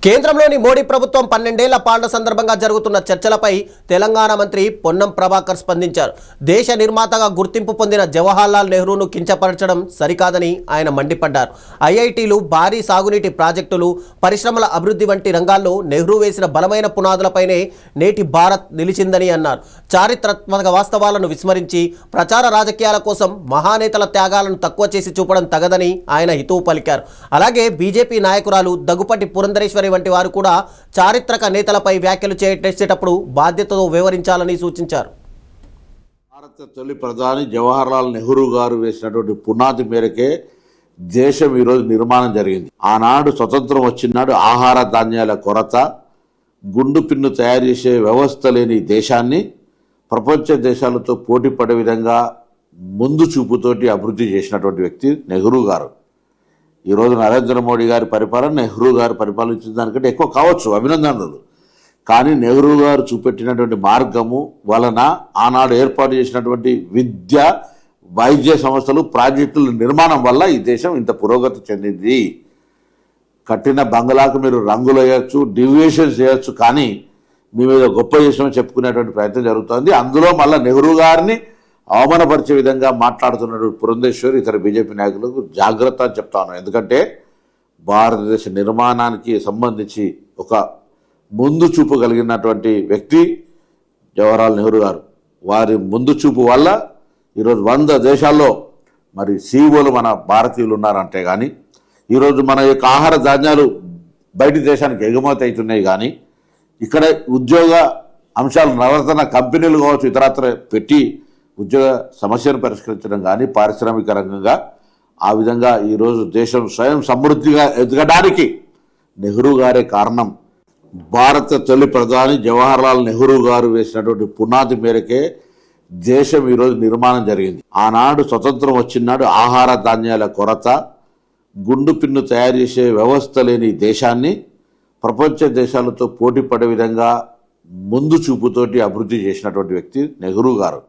కేంద్రంలోని మోడీ ప్రభుత్వం 12 ఏళ్ల పాలన సందర్భంగా జరుగుతున్న చర్చలపై తెలంగాణ మంత్రి పొన్నం ప్రభాకర్ స్పందించారు. దేశ నిర్మాతగా గుర్తింపు పొందిన జవహర్లాల్ నెహ్రూను కించపరచడం సరికాదని ఆయన మండిపడ్డారు. ఐఐటీలు, భారీ సాగునీటి ప్రాజెక్టులు, పరిశ్రమల అభివృద్ధి వంటి రంగాల్లో నెహ్రూ వేసిన బలమైన పునాదులపైనే నేటి భారత్ నిలిచిందని అన్నారు. చారిత్రాత్మక వాస్తవాలను విస్మరించి ప్రచార రాజకీయాల కోసం మహానేతల త్యాగాలను తక్కువ చేసి చూపడం తగదని ఆయన హితవు పలికారు. అలాగే బీజేపీ నాయకురాలు దగ్గుపాటి పురంధరేశ్వరి వంటి వారు కూడా చారిత్రక నేతలపై వ్యాఖ్యలు చేసేటప్పుడు బాధ్యతతో వివరించాలని సూచించారు. భారత తొలి ప్రధాని జవహర్లాల్ నెహ్రూ గారు వేసినటువంటి పునాది మేరకే దేశం ఈరోజు నిర్మాణం జరిగింది. ఆనాడు స్వతంత్రం వచ్చినాడు ఆహార ధాన్యాల కొరత, గుండు పిన్ను తయారు చేసే వ్యవస్థ లేని దేశాన్ని ప్రపంచ దేశాలతో పోటీ పడే విధంగా ముందు చూపుతోటి అభివృద్ధి చేసినటువంటి వ్యక్తి నెహ్రూ గారు. ఈరోజు నరేంద్ర మోడీ గారి పరిపాలన నెహ్రూ గారు పరిపాలించిన దానికంటే ఎక్కువ కావచ్చు, అభినందనలు. కానీ నెహ్రూ గారు చూపెట్టినటువంటి మార్గము వలన ఆనాడు ఏర్పాటు చేసినటువంటి విద్య, వైద్య సంస్థలు, ప్రాజెక్టుల నిర్మాణం వల్ల ఈ దేశం ఇంత పురోగతి చెందింది. కట్టిన బంగ్లాకు మీరు రంగులు వేయచ్చు, డివియేషన్స్ చేయొచ్చు, కానీ మీ మీద గొప్ప చేసామని చెప్పుకునేటువంటి ప్రయత్నం జరుగుతుంది. అందులో మళ్ళీ నెహ్రూ గారిని అవమానపరిచే విధంగా మాట్లాడుతున్నటువంటి పురంధేశ్వరి ఇతర బీజేపీ నాయకులకు జాగ్రత్త అని చెప్తాను. ఎందుకంటే భారతదేశ నిర్మాణానికి సంబంధించి ఒక ముందు చూపు కలిగినటువంటి వ్యక్తి జవహర్లాల్ నెహ్రూ గారు. వారి ముందు చూపు వల్ల ఈరోజు 100 దేశాల్లో మరి సీఈఓలు మన భారతీయులు ఉన్నారంటే కానీ, ఈరోజు మన యొక్క ఆహార ధాన్యాలు బయటి దేశానికి ఎగుమతి అవుతున్నాయి. కానీ ఇక్కడ ఉద్యోగ అంశాలు నవరత్న కంపెనీలు కావచ్చు, ఇతరత్ర పెట్టి ఉద్యోగ సమస్యను పరిష్కరించడం కానీ, పారిశ్రామిక రంగంగా ఆ విధంగా ఈరోజు దేశం స్వయం సమృద్ధిగా ఎదగడానికి నెహ్రూ గారే కారణం. భారత తొలి ప్రధాని జవహర్లాల్ నెహ్రూ గారు వేసినటువంటి పునాది మేరకే దేశం ఈరోజు నిర్మాణం జరిగింది. ఆనాడు స్వతంత్రం వచ్చినాడు ఆహార ధాన్యాల కొరత, గుండు పిన్ను తయారు చేసే వ్యవస్థ లేని దేశాన్ని ప్రపంచ దేశాలతో పోటీ పడే విధంగా ముందు చూపుతోటి అభివృద్ధి చేసినటువంటి వ్యక్తి నెహ్రూ గారు.